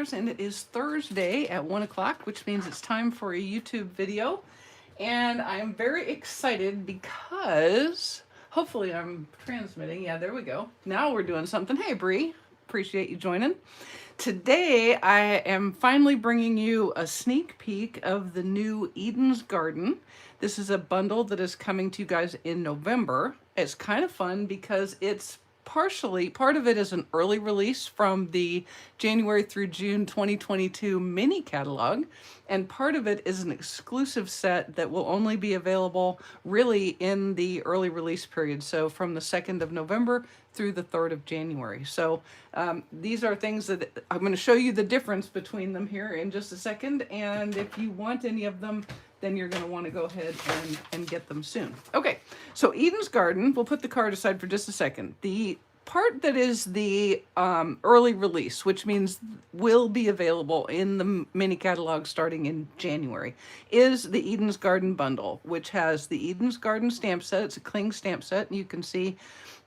Lingers, and it is Thursday at 1 o'clock, which means it's time for a YouTube video. And I'm very excited because hopefully I'm transmitting. Yeah, there we go. Now we're doing something. Hey, Bree, appreciate you joining. Today I am finally bringing you a sneak peek of the new Eden's Garden. This is a bundle that is coming to you guys in November. It's kind of fun because it's part of it is an early release from the January through June 2022 mini catalog, and part of it is an exclusive set that will only be available really in the early release period, so from the 2nd of November through the 3rd of January. So these are things that I'm going to show you the difference between them here in just a second, and if you want any of them, then you're going to want to go ahead and get them soon. Okay, so Eden's Garden, we'll put the card aside for just a second. The part that is the early release, which means will be available in the mini catalog starting in January, is the Eden's Garden bundle, which has the Eden's Garden stamp set. It's a cling stamp set, and you can see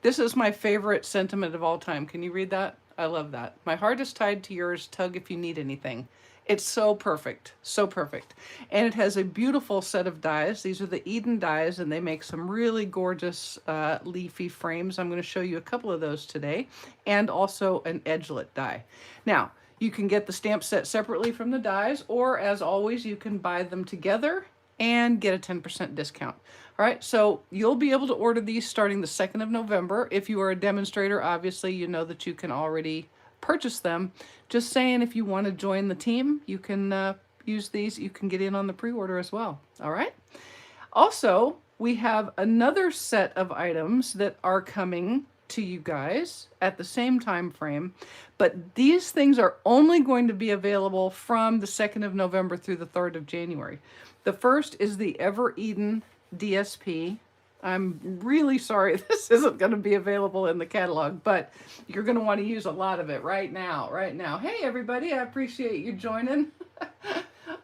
this is my favorite sentiment of all time. Can you read that? I love that. My heart is tied to yours, tug if you need anything. It's so perfect, so perfect. And it has a beautiful set of dies. These are the Eden dies, and they make some really gorgeous leafy frames. I'm going to show you a couple of those today, and also an edgelet die. Now, you can get the stamp set separately from the dies, or as always, you can buy them together and get a 10% discount. All right, so you'll be able to order these starting the 2nd of November. If you are a demonstrator, obviously, you know that you can already purchase them. Just saying, if you want to join the team, you can use these. You can get in on the pre-order as well. All right. Also, we have another set of items that are coming to you guys at the same time frame, but these things are only going to be available from the 2nd of November through the 3rd of January. The first is the Ever Eden DSP. I'm really sorry this isn't going to be available in the catalog, but you're going to want to use a lot of it right now, Hey, everybody, I appreciate you joining.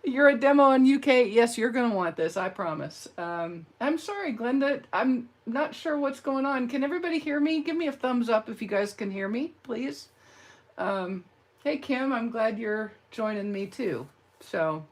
You're a demo in UK. Yes, you're going to want this, I promise. I'm sorry, Glenda. I'm not sure what's going on. Can everybody hear me? Give me a thumbs up if you guys can hear me, please. Hey, Kim, I'm glad you're joining me too. So,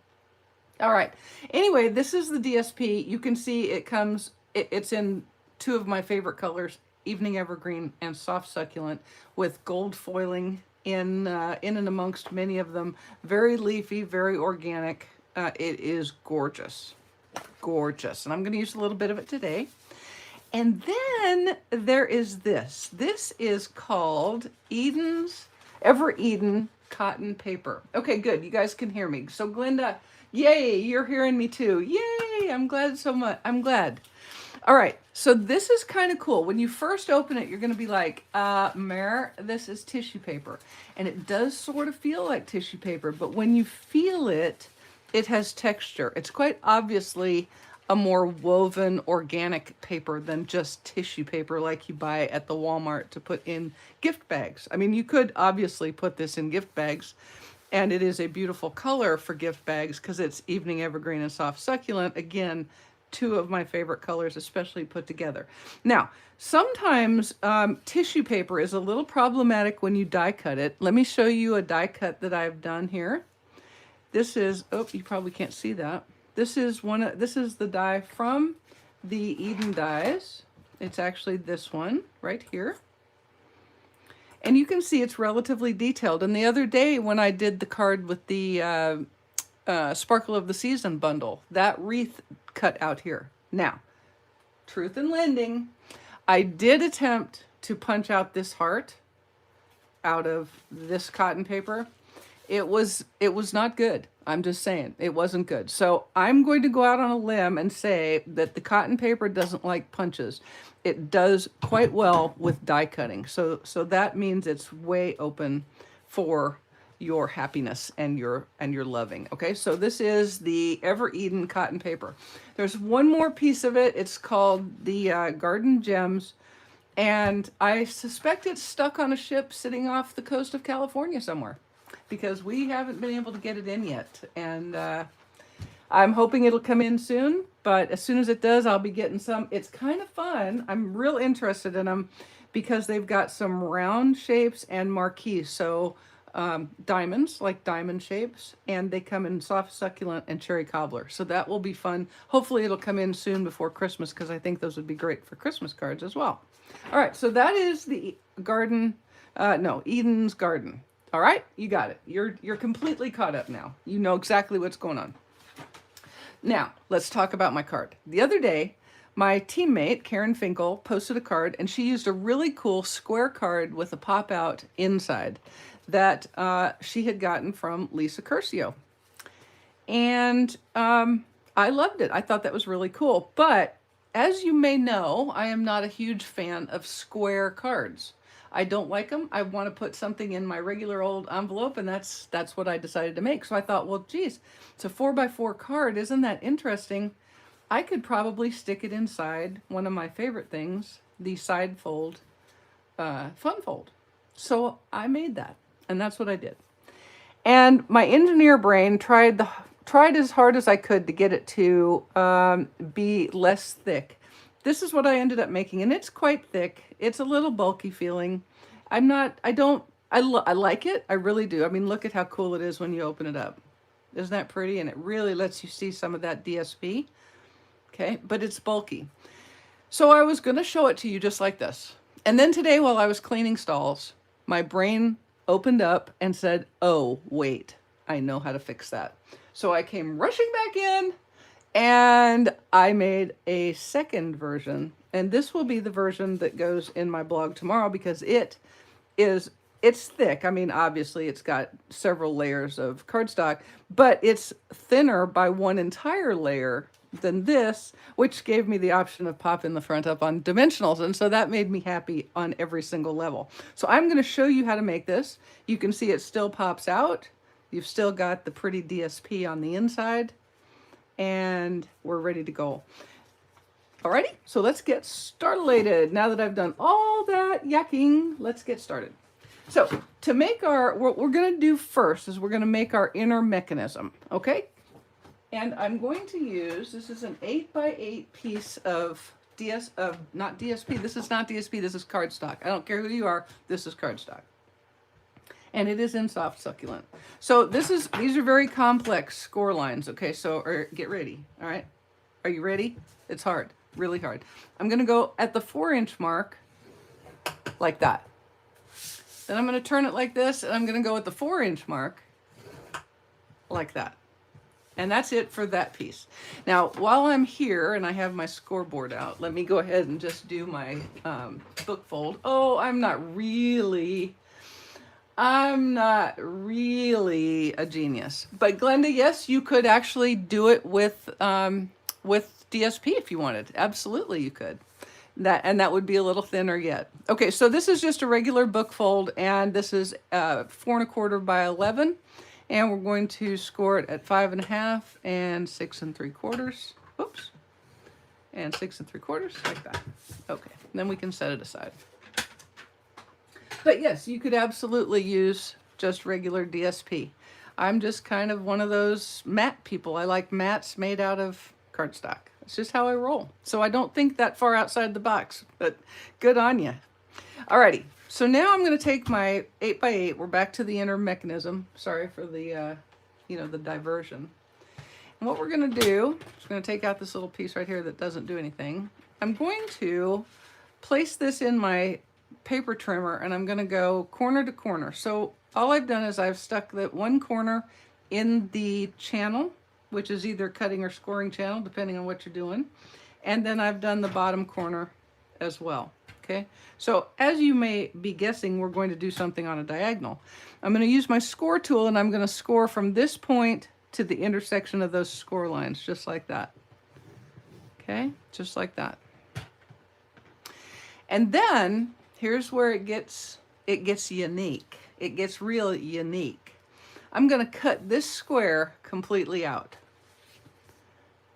all right. Anyway, this is the DSP. You can see it comes... It's in two of my favorite colors, Evening Evergreen and Soft Succulent, with gold foiling in and amongst many of them. Very leafy, very organic. It is gorgeous. Gorgeous. And I'm going to use a little bit of it today. And then there is this. This is called Ever Eden Cotton Paper. Okay, good. You guys can hear me. So Glenda, yay, you're hearing me too. Yay, I'm glad so much. I'm glad. All right, so this is kind of cool. When you first open it, you're going to be like, Mare, this is tissue paper. And it does sort of feel like tissue paper, but when you feel it, it has texture. It's quite obviously a more woven organic paper than just tissue paper like you buy at the Walmart to put in gift bags. I mean, you could obviously put this in gift bags, and it is a beautiful color for gift bags because it's Evening Evergreen and Soft Succulent. Again, two of my favorite colors, especially put together. Now, sometimes tissue paper is a little problematic when you die cut it. Let me show you a die cut that I've done here. This is, oh, you probably can't see that. This is the die from the Eden dies. It's actually this one right here. And you can see it's relatively detailed. And the other day when I did the card with the Sparkle of the Season bundle, that wreath cut out here. Now, truth in lending, I did attempt to punch out this heart out of this cotton paper. It was not good. I'm just saying, it wasn't good. So I'm going to go out on a limb and say that the cotton paper doesn't like punches. It does quite well with die cutting. So that means it's way open for your happiness and your loving. Okay, so this is the Ever Eden cotton paper. There's one more piece of it. It's called the Garden Gems, and I suspect it's stuck on a ship sitting off the coast of California somewhere because we haven't been able to get it in yet. And I'm hoping it'll come in soon, but as soon as it does, I'll be getting some. It's kind of fun. I'm real interested in them because they've got some round shapes and marquise. So diamonds, like diamond shapes, and they come in soft succulent and cherry cobbler. So that will be fun. Hopefully it'll come in soon before Christmas, because I think those would be great for Christmas cards as well. All right, so that is the garden, no, Eden's Garden. All right, you got it. You're completely caught up now. You know exactly what's going on. Now, let's talk about my card. The other day, my teammate, Karen Finkel, posted a card, and she used a really cool square card with a pop-out inside that she had gotten from Lisa Curcio. And I loved it. I thought that was really cool. But as you may know, I am not a huge fan of square cards. I don't like them. I want to put something in my regular old envelope, and that's what I decided to make. So I thought, well, geez, it's a 4x4 card. Isn't that interesting? I could probably stick it inside one of my favorite things, the side fold, fun fold. So I made that, and that's what I did. And my engineer brain tried as hard as I could to get it to be less thick. This is what I ended up making, and it's quite thick. It's a little bulky feeling. I like it. I really do. I mean, look at how cool it is when you open it up. Isn't that pretty? And it really lets you see some of that DSP. Okay, but it's bulky. So I was going to show it to you just like this. And then today, while I was cleaning stalls, my brain opened up and said, oh, wait, I know how to fix that. So I came rushing back in, and I made a second version. And this will be the version that goes in my blog tomorrow, because it's thick. I mean, obviously it's got several layers of cardstock, but it's thinner by one entire layer than this, which gave me the option of popping the front up on dimensionals. And so that made me happy on every single level. So I'm going to show you how to make this. You can see it still pops out. You've still got the pretty DSP on the inside, and we're ready to go. Alrighty, so let's get started. Now that I've done all that yakking, let's get started. So to make what we're going to do first is we're going to make our inner mechanism, okay? And I'm going to use, this is an 8x8 piece of not DSP. This is not DSP, this is cardstock. I don't care who you are, this is cardstock. And it is in soft succulent. So these are very complex score lines, okay? So get ready, all right? Are you ready? It's hard, really hard. I'm gonna go at the 4-inch mark like that. Then I'm gonna turn it like this, and I'm gonna go at the 4-inch mark like that. And that's it for that piece. Now, while I'm here and I have my scoreboard out, let me go ahead and just do my book fold. Oh, I'm not really a genius. But Glenda, yes, you could actually do it with DSP if you wanted. Absolutely, you could. That would be a little thinner yet. Okay, so this is just a regular book fold, and this is 4 1/4 by 11. And we're going to score it at 5 1/2 and 6 3/4. Oops. And 6 3/4, like that. Okay, then we can set it aside. But yes, you could absolutely use just regular DSP. I'm just kind of one of those matte people. I like mattes made out of cardstock. It's just how I roll. So I don't think that far outside the box, but good on you. Alrighty. So now I'm going to take my 8x8. We're back to the inner mechanism. Sorry for the, the diversion. And what we're going to do is going to take out this little piece right here that doesn't do anything. I'm going to place this in my paper trimmer, and I'm going to go corner to corner. So all I've done is I've stuck that one corner in the channel, which is either cutting or scoring channel, depending on what you're doing. And then I've done the bottom corner as well. Okay, so as you may be guessing, we're going to do something on a diagonal. I'm going to use my score tool, and I'm going to score from this point to the intersection of those score lines, just like that. Okay, just like that. And then here's where it gets unique. It gets real unique. I'm going to cut this square completely out.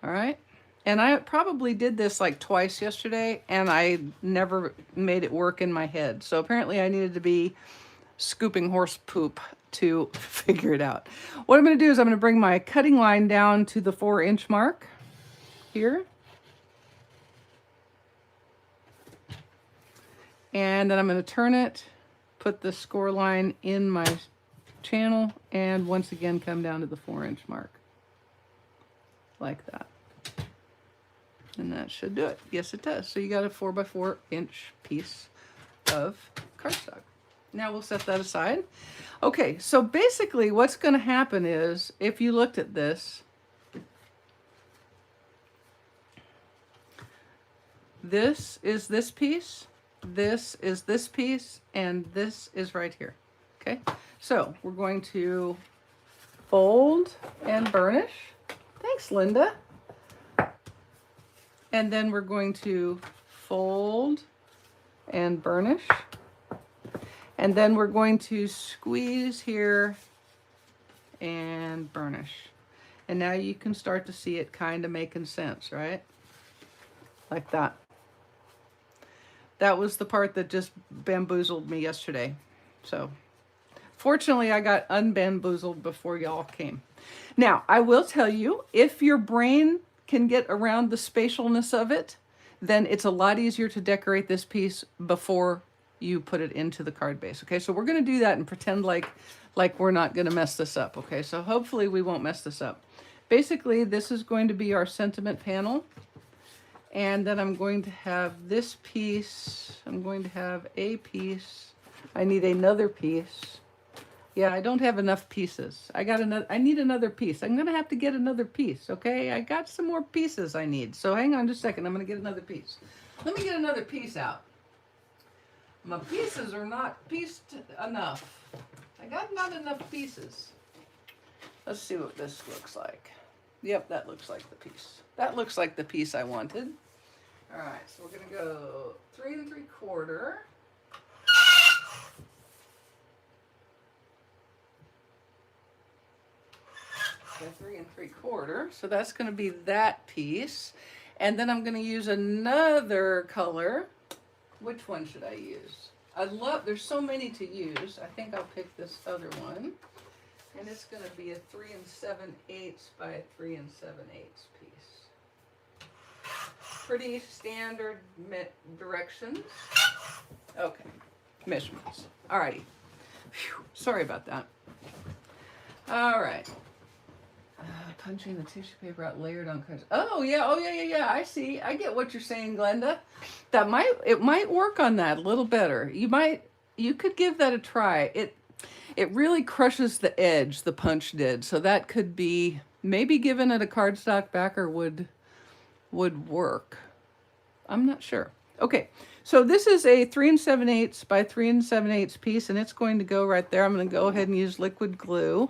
All right. And I probably did this like twice yesterday, and I never made it work in my head. So apparently I needed to be scooping horse poop to figure it out. What I'm going to do is I'm going to bring my cutting line down to the 4-inch mark here. And then I'm going to turn it, put the score line in my channel, and once again come down to the 4-inch mark. Like that. And that should do it. Yes, it does. So you got a 4x4 inch piece of cardstock. Now we'll set that aside. Okay, so basically what's going to happen is, if you looked at this, this is this piece, this is this piece, and this is right here. Okay, so we're going to fold and burnish. Thanks, Linda. And then we're going to fold and burnish. And then we're going to squeeze here and burnish. And now you can start to see it kind of making sense, right? Like that. That was the part that just bamboozled me yesterday. So fortunately, I got unbamboozled before y'all came. Now, I will tell you, if your brain can get around the spatialness of it, then it's a lot easier to decorate this piece before you put it into the card base. Okay, so we're going to do that and pretend like we're not going to mess this up. Okay, so hopefully we won't mess this up. Basically, this is going to be our sentiment panel. And then I'm going to have this piece. I'm going to have a piece. I need another piece. Yeah, I don't have enough pieces. I need another piece. I'm going to have to get another piece, okay? I got some more pieces I need. So hang on just a second. I'm going to get another piece. Let me get another piece out. My pieces are not pieced enough. I got not enough pieces. Let's see what this looks like. Yep, that looks like the piece. That looks like the piece I wanted. All right, so we're going to go 3 3/4. So 3 3/4. So that's going to be that piece. And then I'm going to use another color. Which one should I use? There's so many to use. I think I'll pick this other one. And it's going to be a 3 7/8 by a 3 7/8 piece. Pretty standard directions. Okay, measurements. Alrighty. Phew. Sorry about that. All right. Punching the tissue paper out layered on cards. Oh yeah. I see. I get what you're saying, Glenda. It might work on that a little better. You could give that a try. It really crushes the edge, the punch did. So that could be, maybe giving it a cardstock backer would work. I'm not sure. Okay, so this is a 3 7/8 by 3 7/8 piece, and it's going to go right there. I'm going to go ahead and use liquid glue.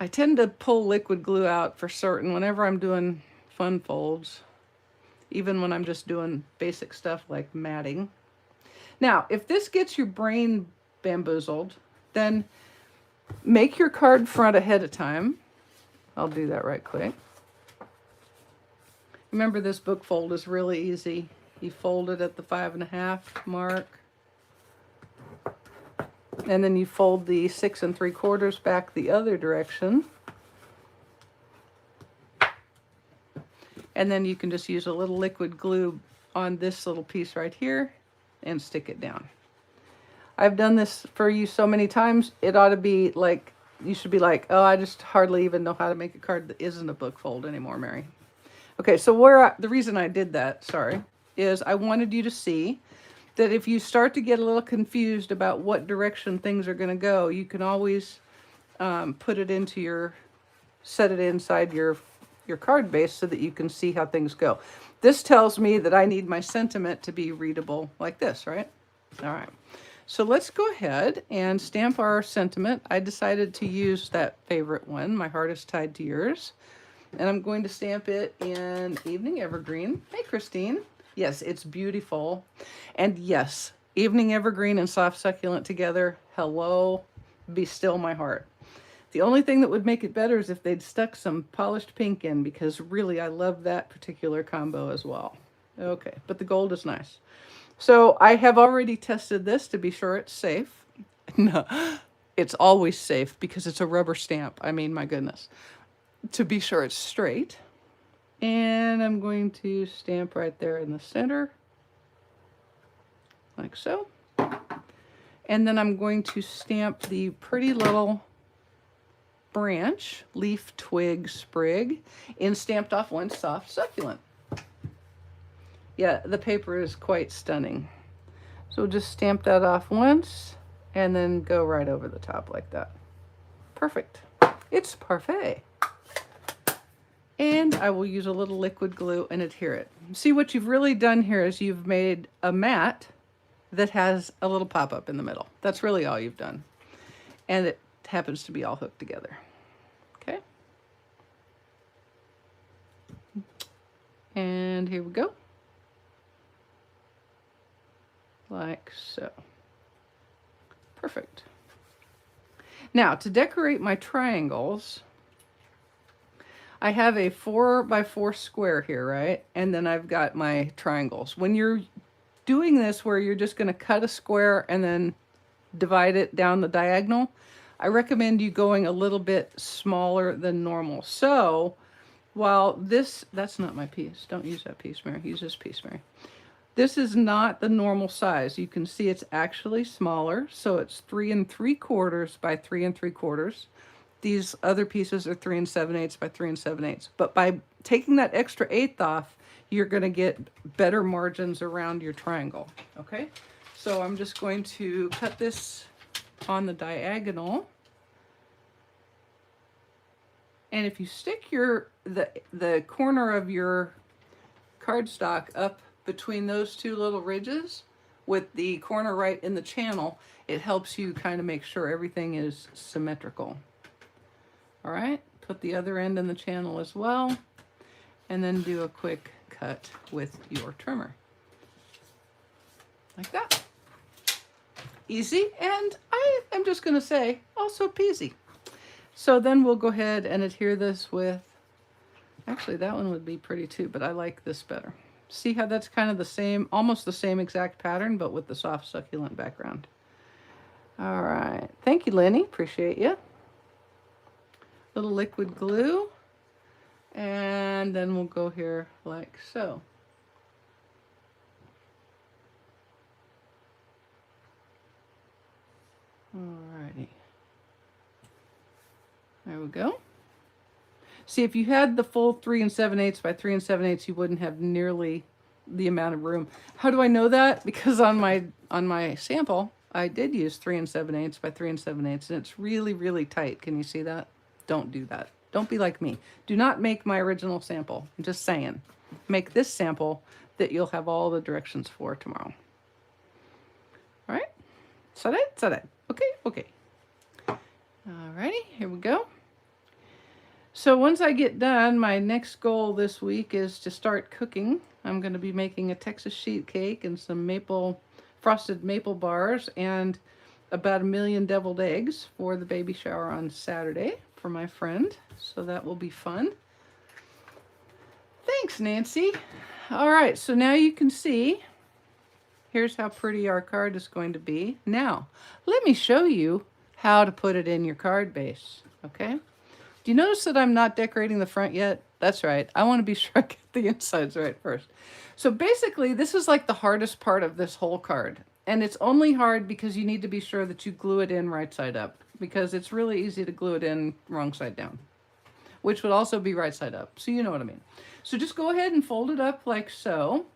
I tend to pull liquid glue out for certain whenever I'm doing fun folds, even when I'm just doing basic stuff like matting. Now, if this gets your brain bamboozled, then make your card front ahead of time. I'll do that right quick. Remember, this book fold is really easy. You fold it at the 5.5 mark. And then you fold the 6 3/4 back the other direction. And then you can just use a little liquid glue on this little piece right here and stick it down. I've done this for you so many times, it ought to be like, you should be like, oh, I just hardly even know how to make a card that isn't a book fold anymore, Mary. Okay, so the reason I did that, is I wanted you to see that if you start to get a little confused about what direction things are going to go, you can always put it into set it inside your card base so that you can see how things go. This tells me that I need my sentiment to be readable like this, right? All right. So let's go ahead and stamp our sentiment. I decided to use that favorite one, My Heart is Tied to Yours. And I'm going to stamp it in Evening Evergreen. Hey, Christine. Yes, it's beautiful. And yes, Evening Evergreen and Soft Succulent together. Hello, be still my heart. The only thing that would make it better is if they'd stuck some polished pink in, because really I love that particular combo as well. Okay, but the gold is nice. So I have already tested this to be sure it's safe. No, it's always safe because it's a rubber stamp. I mean, my goodness. To be sure it's straight. And I'm going to stamp right there in the center. Like so. And then I'm going to stamp the pretty little branch, leaf, twig, sprig in Stamped Off One Soft Succulent. Yeah, the paper is quite stunning. So we'll just stamp that off once and then go right over the top like that. Perfect. It's parfait. And I will use a little liquid glue and adhere it. See, what you've really done here is you've made a mat that has a little pop-up in the middle. That's really all you've done. And it happens to be all hooked together. Okay. And here we go. Like so. Perfect. Now, to decorate my triangles, I have a 4x4 square here, right? And then I've got my triangles. When you're doing this where you're just going to cut a square and then divide it down the diagonal, I recommend you going a little bit smaller than normal. So while this, that's not my piece. Don't use that piece, Mary. Use this piece, Mary. This is not the normal size. You can see it's actually smaller. So it's 3 3/4 by 3 3/4. These other pieces are 3 7/8 by 3 7/8. But by taking that extra eighth off, you're going to get better margins around your triangle. Okay, so I'm just going to cut this on the diagonal. And if you stick the corner of your cardstock up between those two little ridges with the corner right in the channel, it helps you kind of make sure everything is symmetrical. All right, put the other end in the channel as well, and then do a quick cut with your trimmer. Like that. Easy, and I am just going to say, also peasy. So then we'll go ahead and adhere this with, actually that one would be pretty too, but I like this better. See how that's kind of the same, almost the same exact pattern, but with the soft succulent background. All right, thank you, Lenny, appreciate you. Little liquid glue, and then we'll go here like so. Alrighty, there we go. See, if you had the full 3 7/8 by 3 7/8, you wouldn't have nearly the amount of room. How do I know that? Because on my sample, I did use 3 7/8 by 3 7/8, and it's really, really tight. Can you see that? Don't do that. Don't be like me. Do not make my original sample. I'm just saying. Make this sample that you'll have all the directions for tomorrow. All right? Sare. Okay. Alrighty, here we go. So once I get done, my next goal this week is to start cooking. I'm going to be making a Texas sheet cake and some frosted maple bars and about 1 million deviled eggs for the baby shower on Saturday for my friend. So that will be fun. Thanks, Nancy. All right, so now you can see, here's how pretty our card is going to be. Now, let me show you how to put it in your card base, okay? Do you notice that I'm not decorating the front yet? That's right. I want to be sure I get the insides right first. So basically, this is like the hardest part of this whole card. And it's only hard because you need to be sure that you glue it in right side up, because it's really easy to glue it in wrong side down, which would also be right side up. So you know what I mean. So just go ahead and fold it up like so.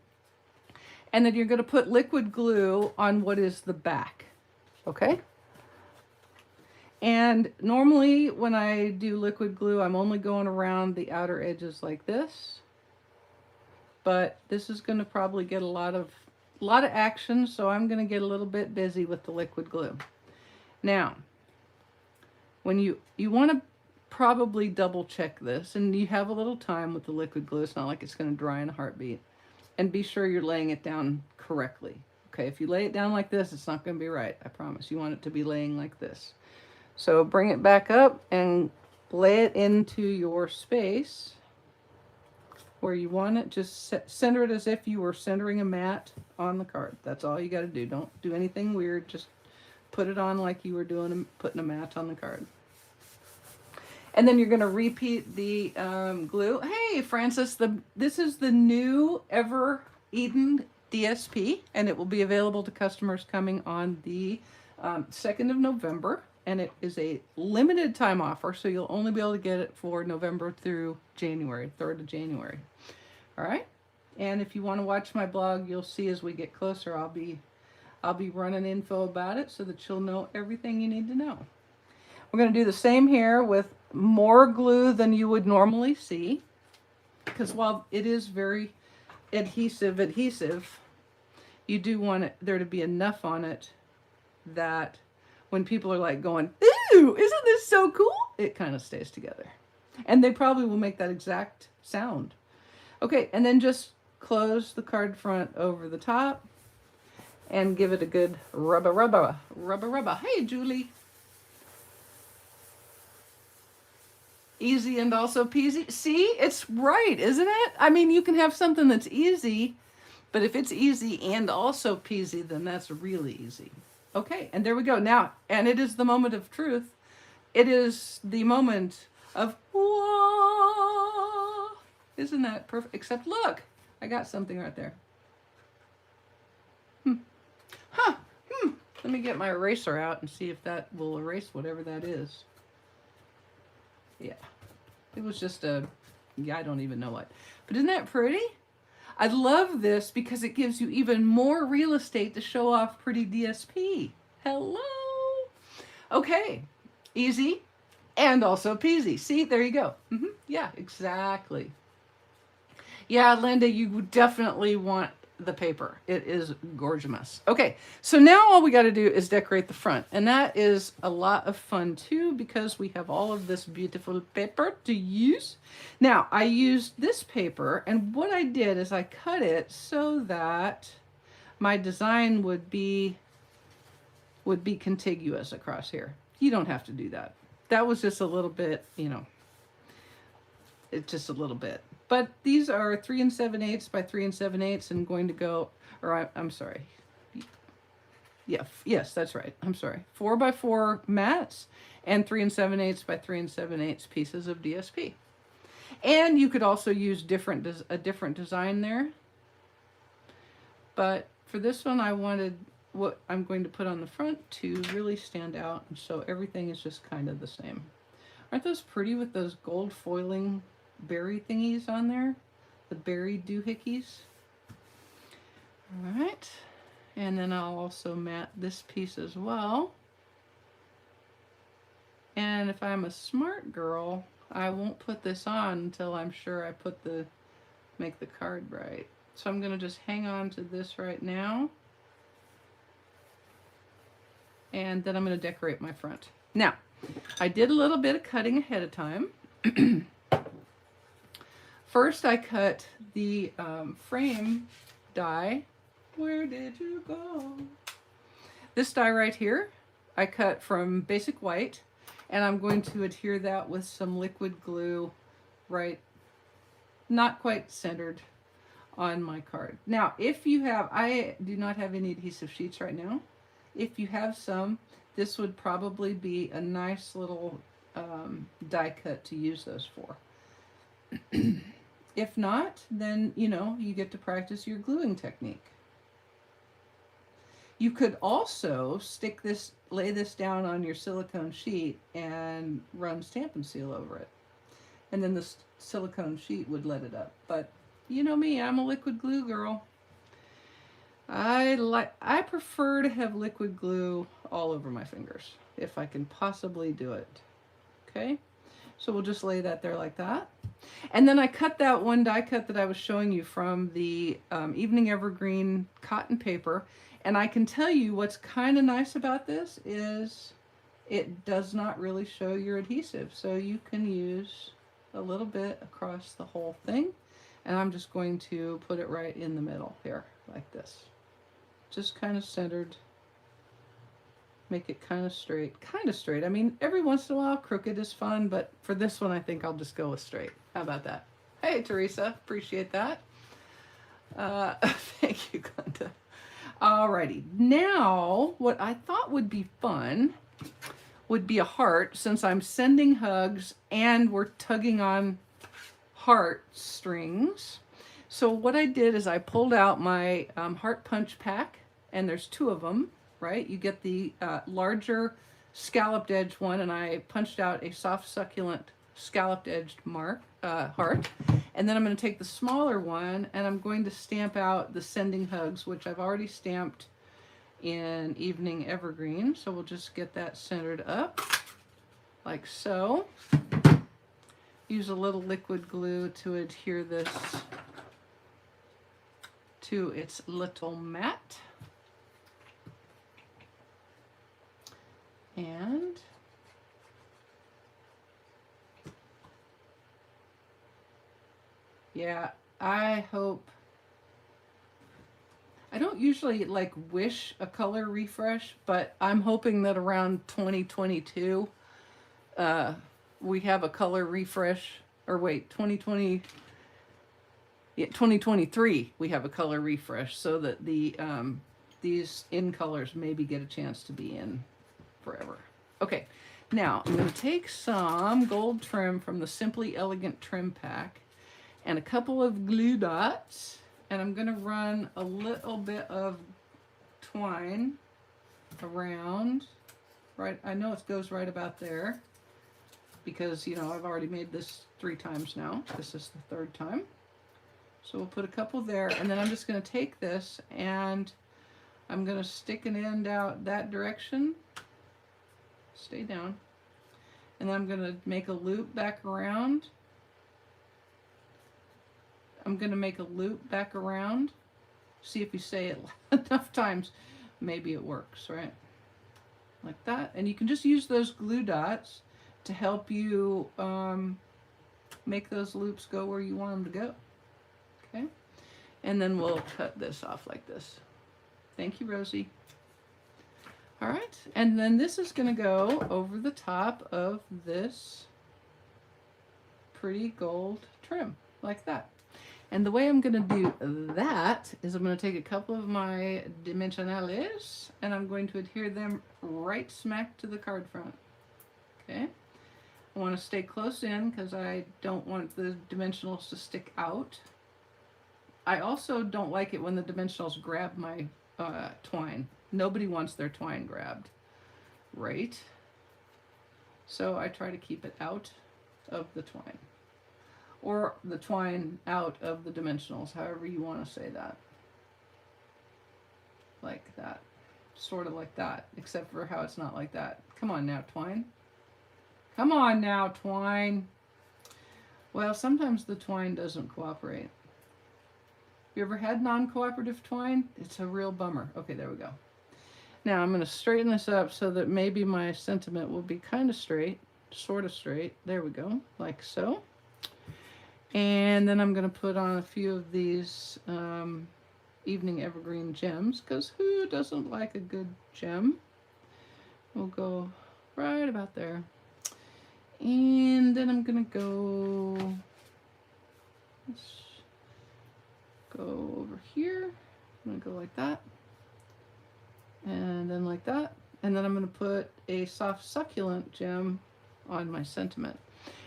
And then you're going to put liquid glue on what is the back. Okay? And normally when I do liquid glue, I'm only going around the outer edges like this. But this is going to probably get a lot of action, so I'm going to get a little bit busy with the liquid glue. Now, when you want to probably double check this, and you have a little time with the liquid glue. It's not like it's going to dry in a heartbeat. And be sure you're laying it down correctly. Okay, if you lay it down like this, it's not going to be right. I promise. You want it to be laying like this. So bring it back up and lay it into your space where you want it. Just center it as if you were centering a mat on the card. That's all you got to do. Don't do anything weird. Just put it on like you were putting a mat on the card. And then you're going to repeat the glue. Hey, Francis, this is the new Ever Eden DSP, and it will be available to customers coming on the 2nd of November, and it is a limited time offer, so you'll only be able to get it for November through January, 3rd of January. All right? And if you want to watch my blog, you'll see as we get closer, I'll be running info about it so that you'll know everything you need to know. We're going to do the same here with more glue than you would normally see, because while it is very adhesive, you do want there to be enough on it that when people are like going, "Ooh, isn't this so cool?" it kind of stays together. And they probably will make that exact sound. Okay, and then just close the card front over the top and give it a good rubba. Hey, Julie. Easy and also peasy. See, it's right, isn't it? I mean, you can have something that's easy, but if it's easy and also peasy, then that's really easy. Okay, and there we go. Now, and it is the moment of truth. It is the moment of wah. Isn't that perfect? Except look, I got something right there. Let me get my eraser out and see if that will erase whatever that is. Yeah, it was just I don't even know what. But isn't that pretty? I love this because it gives you even more real estate to show off pretty DSP. Hello. Okay, easy and also peasy. See, there you go. Yeah, exactly. Yeah, Linda, you definitely want the paper. It is gorgeous. Okay, so now all we got to do is decorate the front, and that is a lot of fun too because we have all of this beautiful paper to use. Now, I used this paper, and what I did is I cut it so that my design would be contiguous across here. You don't have to do that. That was just a little bit, it's just a little bit. But these are 3 7/8 by 3 7/8 and going to go, or I'm sorry. Yeah, yes, that's right. I'm sorry. 4 by 4 mats and 3 7/8 by 3 7/8 pieces of DSP. And you could also use a different design there. But for this one, I wanted what I'm going to put on the front to really stand out, and so everything is just kind of the same. Aren't those pretty with those gold foiling berry thingies on there? The berry doohickeys. All right, and then I'll also mat this piece as well. And if I'm a smart girl, I won't put this on until I'm sure I make the card right. So I'm going to just hang on to this right now. And then I'm going to decorate my front. Now, I did a little bit of cutting ahead of time. First, I cut the frame die. Where did you go? This die right here, I cut from basic white, and I'm going to adhere that with some liquid glue right, not quite centered on my card. Now, if you have, I do not have any adhesive sheets right now. If you have some, this would probably be a nice little die cut to use those for. If not, then, you get to practice your gluing technique. You could also lay this down on your silicone sheet and run Stampin' Seal over it. And then the silicone sheet would let it up. But you know me, I'm a liquid glue girl. I prefer to have liquid glue all over my fingers if I can possibly do it. Okay, so we'll just lay that there like that. And then I cut that one die cut that I was showing you from the Evening Evergreen cotton paper. And I can tell you what's kind of nice about this is it does not really show your adhesive. So you can use a little bit across the whole thing. And I'm just going to put it right in the middle here, like this. Just kind of centered. Make it kind of straight. I mean, every once in a while, crooked is fun, but for this one, I think I'll just go with straight. How about that? Hey, Teresa, appreciate that. Thank you, Glenda. Alrighty, now what I thought would be fun would be a heart, since I'm sending hugs and we're tugging on heart strings. So what I did is I pulled out my heart punch pack, and there's 2 of them. right? You get the larger scalloped edge one, and I punched out a soft succulent scalloped edged heart. And then I'm going to take the smaller one and I'm going to stamp out the Sending Hugs, which I've already stamped in Evening Evergreen. So we'll just get that centered up like so. Use a little liquid glue to adhere this to its little mat. And yeah, I hope, I don't usually like wish a color refresh, but I'm hoping that around 2022 we have a color refresh, or wait, 2023 we have a color refresh, so that the these in colors maybe get a chance to be in forever. Okay, now I'm going to take some gold trim from the Simply Elegant trim pack and a couple of glue dots, and I'm going to run a little bit of twine around, right, I know it goes right about there, because, you know, I've already made this 3 times now. This is the 3rd time. So we'll put a couple there, and then I'm just going to take this and I'm going to stick an end out that direction. Stay down. And then I'm going to make a loop back around. I'm going to make a loop back around. See if you say it enough times, maybe it works, right? Like that. And you can just use those glue dots to help you make those loops go where you want them to go. Okay, and then we'll cut this off like this. Thank you, Rosie. All right, and then this is going to go over the top of this pretty gold trim, like that. And the way I'm going to do that is I'm going to take a couple of my dimensionales and I'm going to adhere them right smack to the card front. Okay, I want to stay close in because I don't want the dimensionals to stick out. I also don't like it when the dimensionals grab my twine. Nobody wants their twine grabbed, right? So I try to keep it out of the twine, or the twine out of the dimensionals, however you want to say that. Like that, sort of like that, except for how it's not like that. Come on now, twine. Come on now, twine. Well, sometimes the twine doesn't cooperate. You ever had non-cooperative twine? It's a real bummer. Okay, there we go. Now I'm going to straighten this up so that maybe my sentiment will be kind of straight, sort of straight. There we go, like so. And then I'm going to put on a few of these Evening Evergreen gems, because who doesn't like a good gem? We'll go right about there. And then I'm going to go... go over here. I'm going to go like that. And then like that. And then I'm going to put a soft succulent gem on my sentiment.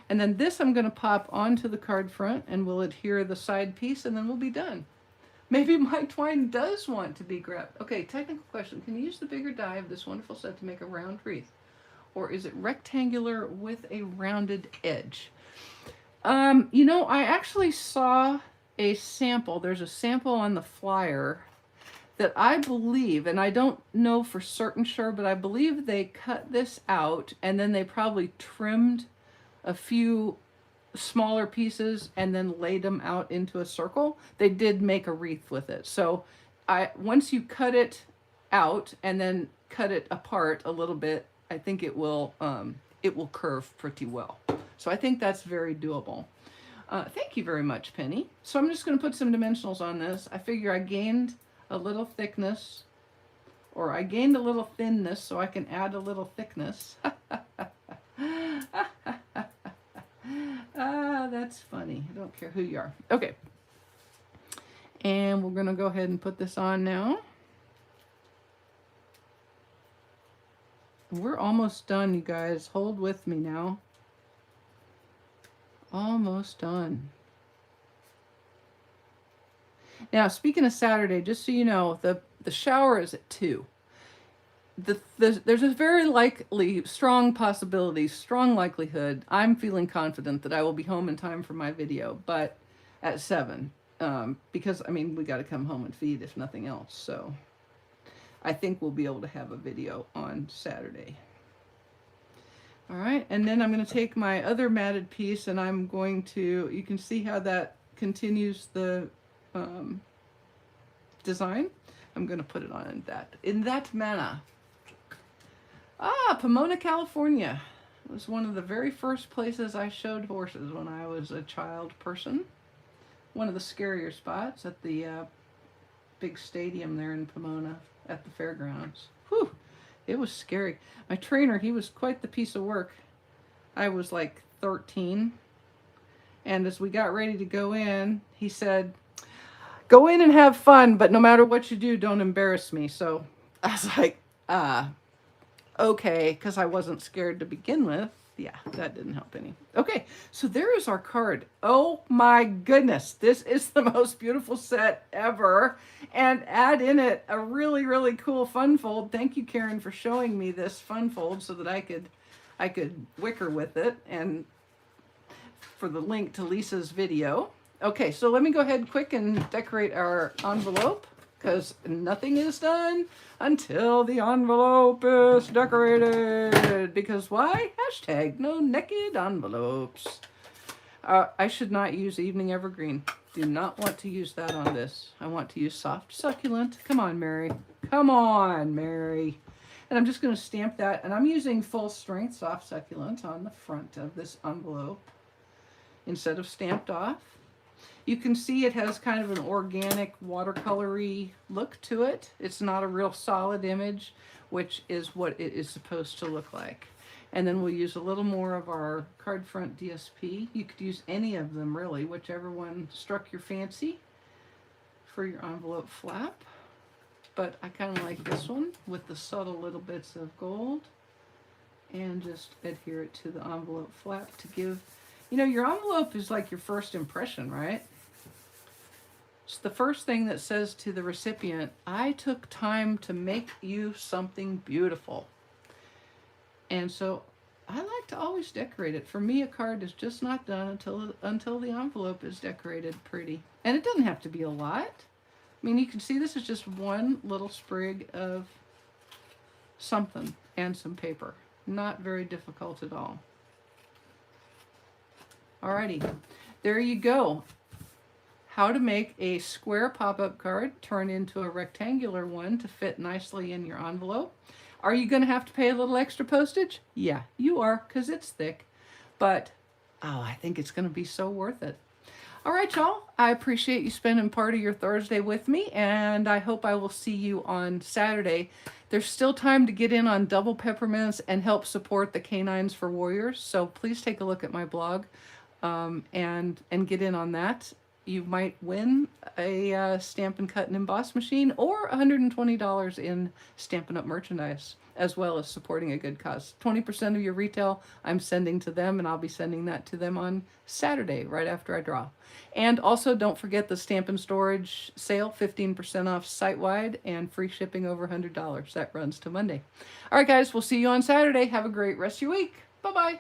And then this I'm going to pop onto the card front and we'll adhere the side piece and then we'll be done. Maybe my twine does want to be grabbed. Okay, technical question. Can you use the bigger die of this wonderful set to make a round wreath? Or is it rectangular with a rounded edge? You know, I actually saw a sample. There's a sample on the flyer that I believe, and I don't know for certain sure, but I believe they cut this out and then they probably trimmed a few smaller pieces and then laid them out into a circle. They did make a wreath with it. So once you cut it out and then cut it apart a little bit, I think it will curve pretty well. So I think that's very doable. Thank you very much, Penny. So I'm just going to put some dimensionals on this. I figure I gained a little thickness, or I gained a little thinness, so I can add a little thickness. That's funny. I don't care who you are. Okay. And we're going to go ahead and put this on now. We're almost done, you guys. Hold with me now. Almost done. Now, speaking of Saturday, just so you know, the shower is at 2. there's a very likely, strong possibility, strong likelihood, I'm feeling confident that I will be home in time for my video, but at 7. Because, I mean, we got to come home and feed if nothing else. So I think we'll be able to have a video on Saturday. All right, and then I'm going to take my other matted piece and I'm going to, you can see how that continues the design. I'm going to put it on in that manner. Pomona, California. It was one of the very first places I showed horses when I was a child person. One of the scarier spots at the big stadium there in Pomona at the fairgrounds. Whew, it was scary. My trainer, he was quite the piece of work. I was like 13. And as we got ready to go in, he said, "Go in and have fun, but no matter what you do, don't embarrass me." So I was like, okay, because I wasn't scared to begin with. Yeah, that didn't help any. Okay, so there is our card. Oh my goodness, this is the most beautiful set ever. And add in it a really, really cool fun fold. Thank you, Karen, for showing me this fun fold so that I could wicker with it, and for the link to Lisa's video. Okay, so let me go ahead quick and decorate our envelope, because nothing is done until the envelope is decorated. Because why? Hashtag no naked envelopes. I should not use Evening Evergreen. Do not want to use that on this. I want to use Soft Succulent. Come on, Mary. Come on, Mary. And I'm just going to stamp that. And I'm using Full Strength Soft Succulent on the front of this envelope instead of stamped off. You can see it has kind of an organic watercolory look to it. It's not a real solid image, which is what it is supposed to look like. And then we'll use a little more of our card front DSP. You could use any of them really, whichever one struck your fancy for your envelope flap. But I kind of like this one with the subtle little bits of gold, and just adhere it to the envelope flap to give, you know, your envelope is like your first impression, right? It's the first thing that says to the recipient, I took time to make you something beautiful. And so I like to always decorate it. For me, a card is just not done until the envelope is decorated pretty. And it doesn't have to be a lot. I mean, you can see this is just one little sprig of something and some paper. Not very difficult at all. Alrighty, there you go. How to make a square pop-up card turn into a rectangular one to fit nicely in your envelope. Are you going to have to pay a little extra postage? Yeah, you are, because it's thick. But, oh, I think it's going to be so worth it. All right, y'all. I appreciate you spending part of your Thursday with me, and I hope I will see you on Saturday. There's still time to get in on double peppermints and help support the Canines for Warriors, so please take a look at my blog and get in on that. You might win a Stampin' Cut and Emboss machine or $120 in Stampin' Up! Merchandise, as well as supporting a good cause. 20% of your retail I'm sending to them, and I'll be sending that to them on Saturday, right after I draw. And also, don't forget the Stampin' Storage sale, 15% off site-wide and free shipping over $100. That runs to Monday. All right, guys, we'll see you on Saturday. Have a great rest of your week. Bye-bye.